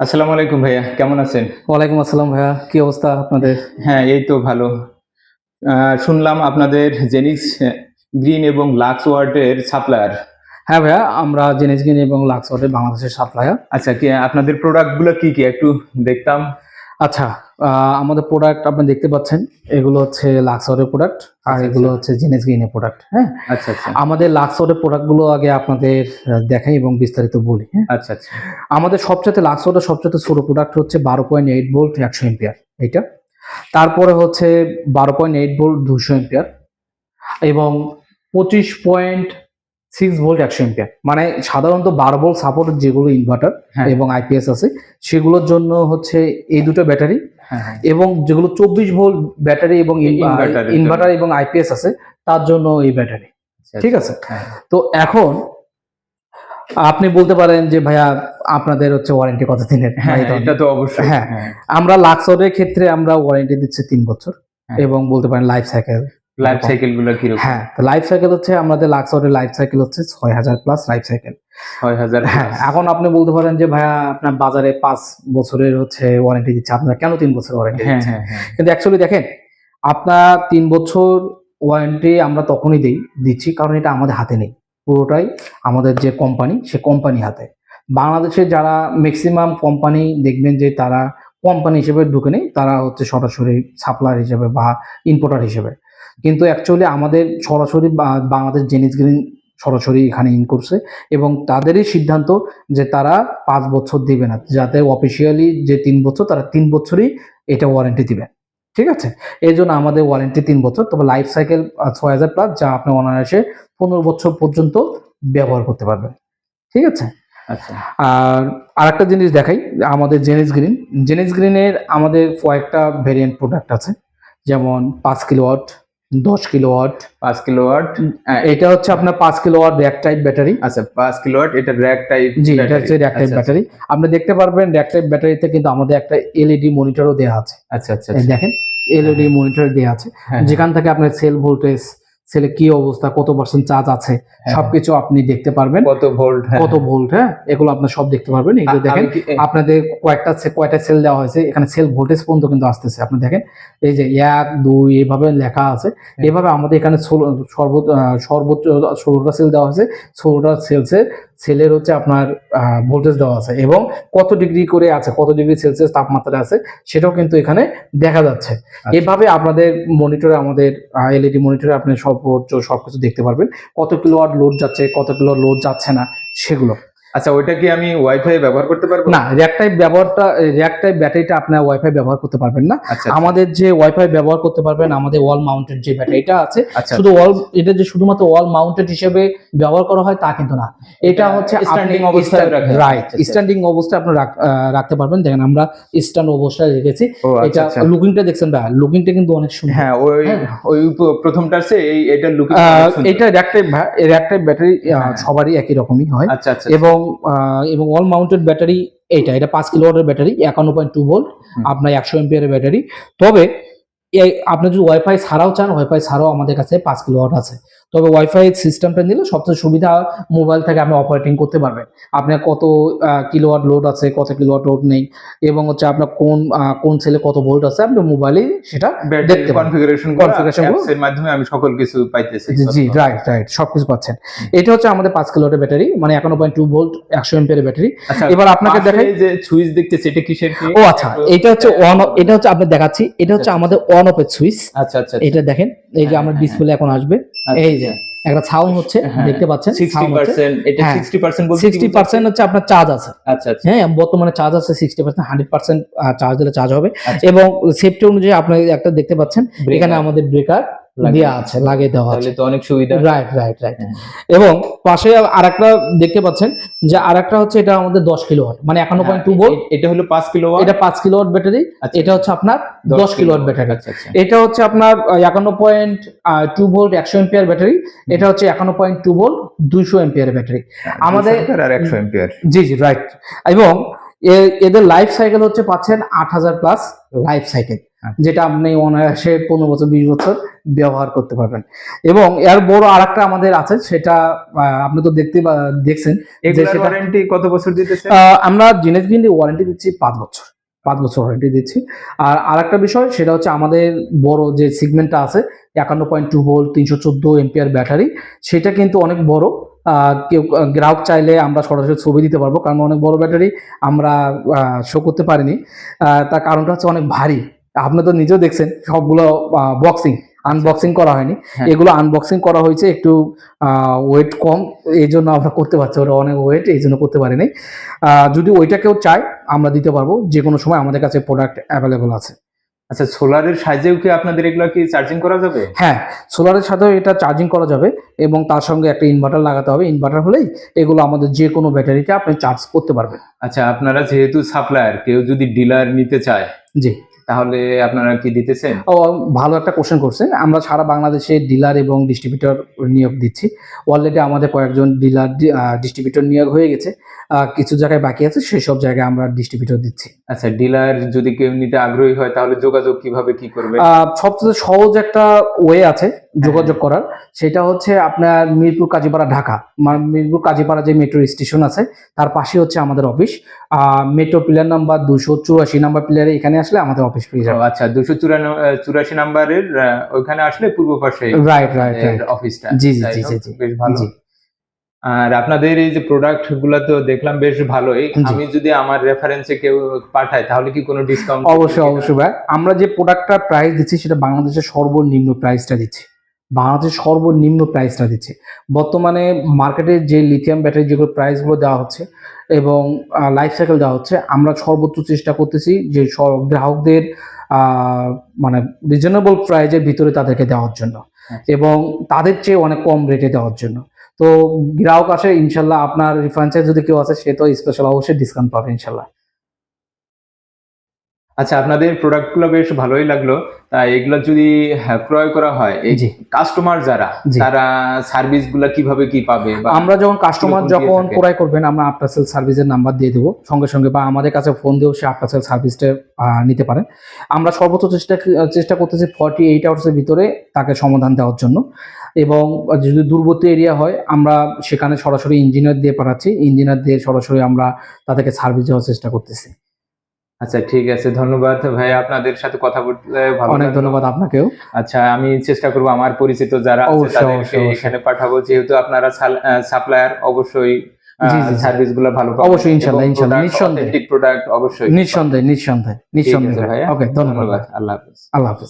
আসসালামু আলাইকুম ভাইয়া, কেমন আছেন? ওয়ালাইকুম আসসালাম ভাইয়া, কি অবস্থা আপনাদের? হ্যাঁ, এই তো ভালো। শুনলাম আপনাদের জেনিক্স গ্রিন এবং লাক্স ওয়ার্ল্ডের সাপ্লায়ার। হ্যাঁ ভাইয়া, আমরা জেনেস গ্রিন এবং লাক্সওয়ার্ডের বাংলাদেশের সাপ্লায়ার। আচ্ছা, কি আপনাদের প্রোডাক্টগুলো কি একটু দেখতাম। আচ্ছা, আমাদের প্রোডাক্ট আপনি দেখতে পাচ্ছেন, এগুলো হচ্ছে লাক্সওয়ার্ডের প্রোডাক্ট আর আচ্ছা, এগুলো আচ্ছা। হচ্ছে জেনেস গ্রিনের প্রোডাক্ট। হ্যাঁ, আচ্ছা, আচ্ছা। আমাদের লাক্সওয়ার্ডের প্রোডাক্টগুলো আগে আপনাদের দেখাই এবং বিস্তারিত বলি। হ্যাঁ, আচ্ছা, আচ্ছা। আমাদের লাক্সওয়ার্ডের সবচেয়ে ছোট প্রোডাক্ট হচ্ছে 12.8 ভোল্ট 100 এম্পিয়ার এইটা। তারপরে হচ্ছে 12.8 ভোল্ট 200 এম্পিয়ার এবং 25.6 ভোল্ট 100 এম্পিয়ার। মানে সাধারণত 12 ভোল্ট সাপোর্টের যেগুলো ইনভার্টার হ্যাঁ। এবং আইপিএস আছে সেগুলোর জন্য হচ্ছে এই দুটো ব্যাটারি, হ্যাঁ, হ্যাঁ। এবং যেগুলো 24 ভোল্ট ব্যাটারি এবং ইনভার্টারের ইনভার্টার এবং আইপিএস আছে তার জন্য এই ব্যাটারি। আচ্ছা, ঠিক আছে, হ্যাঁ। তো এখন আপনি বলতে পারেন যে ভাইয়া আপনাদের হচ্ছে ওয়ারেন্টি কত দিনের? হ্যাঁ, এটা তো অবশ্যই। হ্যাঁ, হ্যাঁ। আমরা লাক্সওয়ার্ডের ক্ষেত্রে আমরা ওয়ারেন্টি দিচ্ছি 3 বছর হ্যাঁ। এবং বলতে পারেন লাইফ সাইকেল। লাইফ সাইকেল গুলো কিরকম? হ্যাঁ, তো লাইফ সাইকেল হচ্ছে আমাদের লাক্সওয়ার্ডের লাইফ সাইকেল হচ্ছে 6000 প্লাস লাইফ সাইকেল। 6000। হ্যাঁ, এখন আপনি বলতে পারেন যে ভাইয়া আপনার বাজারে 5 বছরের হচ্ছে ওয়ারেন্টি দিচ্ছে, আপনারা কেন 3 বছর ওয়ারেন্টি হ্যাঁ, দিচ্ছেন? হ্যাঁ, হ্যাঁ। কিন্তু অ্যাকচুয়ালি দেখেন, আপনার 3 বছর ওয়ারেন্টি আমরা তখনই দিচ্ছি কারণ এটা আমাদের হাতে নেই, পুরোটাই আমাদের যে কোম্পানি সে কোম্পানি হাতে। বাংলাদেশে যারা ম্যাক্সিমাম কোম্পানি দেখবেন যে তারা কোম্পানি হিসেবে ঢুকে নেই, তারা হচ্ছে সরাসরি সাপ্লায়ার হিসেবে বা ইম্পোর্টার হিসেবে। কিন্তু অ্যাকচুয়ালি আমাদের সরাসরি বাংলাদেশ জেনিস গ্রিন সরাসরি এখানে ইন করছে এবং তাদেরই সিদ্ধান্ত যে তারা 5 বছর দিবে না, যাতে অফিসিয়ালি যে 3 বছর তারা 3 বছরই এটা ওয়ারেন্টি দিবে। ঠিক আছে, এই জন্য আমাদের ওয়ারেন্টি 3 বছর, তবে লাইফ সাইকেল 6000 প্লাস, যা আপনি অনায়াসে 15 বছর পর্যন্ত ব্যবহার করতে পারবেন। ঠিক আছে, আচ্ছা। আর আরেকটা জিনিস দেখাই, আমাদের জেনিস গ্রিনের আমাদের কয়েকটা ভেরিয়েন্ট প্রোডাক্ট আছে, যেমন 5 কিলোওয়াট, 10 কিলোওয়াট। 5 কিলোওয়াট। এটা হচ্ছে আপনার 5 কিলোওয়াট র্যাক টাইপ ব্যাটারি। আচ্ছা, 5 কিলোওয়াট, এটা র্যাক টাইপ। জি, এটা হচ্ছে র্যাক টাইপ ব্যাটারি। আপনি দেখতে পারবেন র্যাক টাইপ ব্যাটারিতে কিন্তু আমাদের একটা এলইডি মনিটরও দেওয়া আছে। আচ্ছা, আচ্ছা। এই দেখেন, এলইডি মনিটর দেওয়া আছে, যেখান থেকে আপনার সেল ভোল্টেজ, সেলে কি অবস্থা, কত পার্সেন্ট চার্জ আছে, সবকিছু আপনি দেখতে পারবেন। কত ভোল্ট, হ্যাঁ, এগুলো আপনার সব দেখতে পারবেন। এগুলো দেখেন, আপনাদের কয়টা সেল দেওয়া হয়েছে, এখানে সেল ভোল্টেজ পর্যন্ত কিন্তু আসতেছে। আপনি দেখেন, এই যে 1 2 এভাবে লেখা আছে। এভাবে আমাদের এখানে সর্বোচ্চ 16টা সেল দেওয়া হয়েছে। 16টা সেলের হচ্ছে আপনার ভোল্টেজ দেওয়া আছে এবং কত ডিগ্রি করে আছে, কত ডিগ্রি সেলসিয়াস তাপমাত্রা আছে সেটাও কিন্তু এখানে দেখা যাচ্ছে। এভাবে আপনাদের মনিটরে, আমাদের এলইডি মনিটরে আপনি সর্বোচ্চ সবকিছু দেখতে পারবেন, কত কিলোওয়াট লোড যাচ্ছে, কত কিলো লোড যাচ্ছে না সেগুলো। আচ্ছা, ওইটা কি আমি ওয়াইফাই ব্যবহার করতে পারবো? না, র্যাক টাইপ ব্যাটারিটা আপনার ওয়াইফাই ব্যবহার করতে পারবেন না। আচ্ছা, আমাদের যে ওয়াইফাই ব্যবহার করতে পারবেন, আমাদের ওয়াল মাউন্টেড যে ব্যাটারিটা আছে, আচ্ছা, শুধু এটা যে শুধুমাত্র ওয়াল মাউন্টেড হিসেবে ব্যবহার করা হয় তা কিন্তু না। এটা হচ্ছে স্ট্যান্ডিং অবস্থায় রাখা। রাইট, স্ট্যান্ডিং অবস্থায় আপনি রাখতে পারবেন। দেখেন, আমরা স্ট্যান্ড অবস্থায় রেখেছি। এটা লুকিংটা দেখছেন ভাই, লুকিংটা কিন্তু অনেক সুন্দর। হ্যাঁ, ওই প্রথমটার চেয়ে এটা লুকিং এটা র্যাক টাইপ ব্যাটারি সবারই একই রকমই হয়। আচ্ছা, আচ্ছা। এবং ওয়াল মাউন্টেড ব্যাটারি এটা 5 কিলোওয়াটের ব্যাটারি, 51.2 ভোল্ট, আপনার 100 এম্পিয়ারের ব্যাটারি। তবে আপনি যদি ওয়াইফাই ছাড়াও চান, ওয়াইফাই ছাড়াও আমাদের কাছে 5 কিলোওয়াট আছে। তবে ওয়াইফাই সিস্টেমটা নিলে সবচেয়ে সুবিধা, মোবাইল থেকে আপনি অপারেটিং করতে পারবেন। আপনার কত কিলোওয়াট লোড আছে, কত কিলোওয়াট লোড নেই, এবং হচ্ছে আপনার কোন সেলে কত ভোল্ট আছে, আপনি মোবাইলে সেটা দেখতে পারেন। এর মাধ্যমে আমি সকল কিছু পাইতেছি। জি, রাইট, সবকিছু পাচ্ছেন। এটা হচ্ছে আমাদের 5 কিলোওয়াটের ব্যাটারি, মানে 51.2 ভোল্ট 100 এম্পিয়ারের ব্যাটারি। এবার আপনাকে দেখাই যে সুইচ দেখতেছি, এটা কিসের? ও আচ্ছা, এটা হচ্ছে অন, এটা হচ্ছে আপনি দেখাচ্ছি, এটা হচ্ছে আমাদের অন অফ এর সুইচ। আচ্ছা, আচ্ছা। এটা দেখেন, এই যে আমার ডিসপ্লে এখন আসবে, এই যে একটা সাউন্ড হচ্ছে, দেখতে পাচ্ছেন 60%, এটা 60% বলতে 60% হচ্ছে আপনার চার্জ আছে। আচ্ছা, আচ্ছা। হ্যাঁ, বর্তমানে চার্জ আছে 60%, 100% চার্জ দিলে চার্জ হবে। এবং সেফটি অনুযায়ী আপনি একটা দেখতে পাচ্ছেন, এখানে আমাদের ব্রেকার দেওয়া আছে, লাগিয়ে দেওয়া আছে, তাহলে তো অনেক সুবিধা। রাইট। এবং পাশে আরেকটা দেখতে পাচ্ছেন যে আরেকটা হচ্ছে, এটা আমাদের 10 কিলোওয়াট, মানে 51.2 ভোল্ট। এটা হলো 5 কিলোওয়াট, এটা 5 কিলোওয়াট ব্যাটারি। এটা হচ্ছে আপনার 10 কিলোওয়াট ব্যাটারি। আচ্ছা, আচ্ছা। এটা হচ্ছে আপনার 51.2 ভোল্ট 100 এম্পিয়ার ব্যাটারি। এটা হচ্ছে 51.2 ভোল্ট 200 এম্পিয়ার ব্যাটারি আমাদের, আর 100 এম্পিয়ার। জি, রাইট। এবং এদের লাইফ সাইকেল হচ্ছে পাচ্ছেন 8000 প্লাস লাইফ সাইকেল। আচ্ছা। যেটা আপনি অনায়াসে 15 বছর 20 বছর ব্যবহার করতে পারবেন। এবং এর বড় আরেকটা আমাদের আছে, সেটা আপনি তো দেখছেন যে এগুলার সেটা ওয়ারেন্টি কত বছর দিতেছে? আমরা জিনেস গ্রিন ওয়ারেন্টি দিচ্ছি 5 বছর, 5 বছর ওয়ারেন্টি দিচ্ছি। আর আরেকটা বিষয় সেটা হচ্ছে আমাদের বড় যে সেগমেন্টটা আছে 51.2 ভোল্ট 314 এম্পিয়ার ব্যাটারি, সেটা কিন্তু অনেক বড়। কেউ গ্রাহক চাইলে আমরা সরাসরি ছবি দিতে পারবো, কারণ অনেক বড় ব্যাটারি আমরা শো করতে পারিনি। তার কারণটা হচ্ছে অনেক ভারী। আপনি তো নিজেও দেখছেন সবগুলো আনবক্সিং করা হয়নি, হ্যাঁ। এগুলো আনবক্সিং করা হয়েছে একটু ওয়েট কম, এই জন্য আমরা করতে পারছি, ওরা অনেক ওয়েট এই জন্য করতে পারিনি। যদি ওইটা কেউ চায় আমরা দিতে পারবো, যে কোনো সময় আমাদের কাছে প্রোডাক্ট অ্যাভেলেবল আছে। আচ্ছা, সোলারের সাহায্যেও কি আপনাদের এগুলো কি চার্জিং করা যাবে? হ্যাঁ, সোলারের সাথেও এটা চার্জিং করা যাবে এবং তার সঙ্গে একটা ইনভার্টার লাগাতে হবে। ইনভার্টার হলেই এগুলো আমাদের যে কোনো ব্যাটারিতে আপনি চার্জ করতে পারবেন। আচ্ছা, আপনারা যেহেতু সাপ্লায়ার, কেউ যদি ডিলার নিতে চায় জি। তাহলে আপনারা কি দিতেছেন? ও, ভালো একটা কোশ্চেন করছেন। আমরা সারা বাংলাদেশে ডিলার এবং ডিস্ট্রিবিউটর নিয়োগ দিচ্ছি। অলরেডি আমাদের কয়েকজন ডিস্ট্রিবিউটর নিয়োগ হয়ে গেছে। কিছু জায়গায় বাকি আছে, সেসব জায়গায় আমরা ডিস্ট্রিবিউটর দিচ্ছি। আচ্ছা, ডিলার যদি কেউ নিতে আগ্রহী হয় তাহলে যোগাযোগ কিভাবে কি করবে? সবচেয়ে সহজ একটা ওয়ে আছে যোগাযোগ করার, সেটা হচ্ছে আপনার মিরপুর কাজীপাড়া ঢাকা। মিরপুর কাজীপাড়া যে মেট্রো স্টেশন আছে তার পাশে হচ্ছে আমাদের office. Metro pillar number 284 number পিলারে এখানে আসলে আমাদের অফিস পেয়ে যাবে। আচ্ছা, 284 নাম্বারের ওইখানে আসলে পূর্ব পাশে রাইট অফিসটা। জি জি তাই জি হোক, জি জি বেশ ভালো। জি। আর আপনাদের এই যে প্রোডাক্ট গুলা তো দেখলাম বেশ ভালোই। জি। আমি যদি আমার রেফারেন্সে কেউ পাঠায় তাহলে কি কোনো ডিসকাউন্ট? অবশ্যই ভাই, আমরা যে প্রোডাক্টটার প্রাইস দিচ্ছি সেটা বাংলাদেশের সর্বনিম্ন প্রাইসটা দিচ্ছি। বাংলাদেশের সর্বনিম্ন প্রাইসটা দিচ্ছি। বর্তমানে মার্কেটে যে লিথিয়াম ব্যাটারি যেগুলো প্রাইসগুলো দেওয়া হচ্ছে এবং লাইফ সাইকেল দেওয়া হচ্ছে, আমরা সর্বোচ্চ চেষ্টা করতেছি যে গ্রাহকদের মানে রিজনেবল প্রাইজের ভিতরে তাদেরকে দেওয়ার জন্য এবং তাদের চেয়ে অনেক কম রেটে দেওয়ার জন্য। তো গ্রাহক আসে ইনশাল্লাহ, আপনার রেফারেন্সে যদি কেউ আছে সে তো স্পেশাল অবশ্যই ডিসকাউন্ট পাবে ইনশাল্লাহ। আচ্ছা, আপনাদের প্রোডাক্টগুলো বেশ ভালোই লাগলো। এগুলো যদি ক্রয় করা হয়, এই জি। কাস্টমার যারা, জি। তারা সার্ভিসগুলা কিভাবে কি পাবে? বা আমরা যখন কাস্টমার কিরকম দিয়ে যখন থাকেন? ক্রয় করবেন, আমরা আফটার সেল সার্ভিসের নাম্বার দিয়ে দেবো সঙ্গে সঙ্গে, বা আমাদের কাছে ফোন দিয়েও সে আফটার সেল সার্ভিসটা নিতে পারেন। আমরা সর্বোচ্চ চেষ্টা করতেছি 48 আওয়ার্সের ভিতরে তাকে সমাধান দেওয়ার জন্য। এবং যদি দূরবর্তী এরিয়া হয় আমরা সেখানে সরাসরি ইঞ্জিনিয়ার দিয়ে পাঠাচ্ছি, ইঞ্জিনিয়ার দিয়ে সরাসরি আমরা তাদেরকে সার্ভিস দেওয়ার চেষ্টা করতেছি। আচ্ছা, ঠিক আছে, ধন্যবাদ ভাই, আপনাদের সাথে কথা বলতে ভালো অনেক লাগলো। ধন্যবাদ আপনাকেও। আচ্ছা, আমি চেষ্টা করবো আমার পরিচিত যারা আছে অবশ্যই, তাদেরকে অবশ্যই, অবশ্যই। এখানে পাঠাবো, যেহেতু আপনারা সাপ্লায়ার, অবশ্যই জি, জি, জি। সার্ভিস গুলো ভালো পাবেন। অবশ্যই, ইনশাল্লাহ, ইনশাল্লাহ, নিঃসন্দেহে। অথেন্টিক প্রোডাক্ট অবশ্যই। নিঃসন্দেহে ঠিক আছে ভাইয়া, ওকে, ধন্যবাদ। আল্লাহ হাফেজ। আল্লাহ হাফেজ।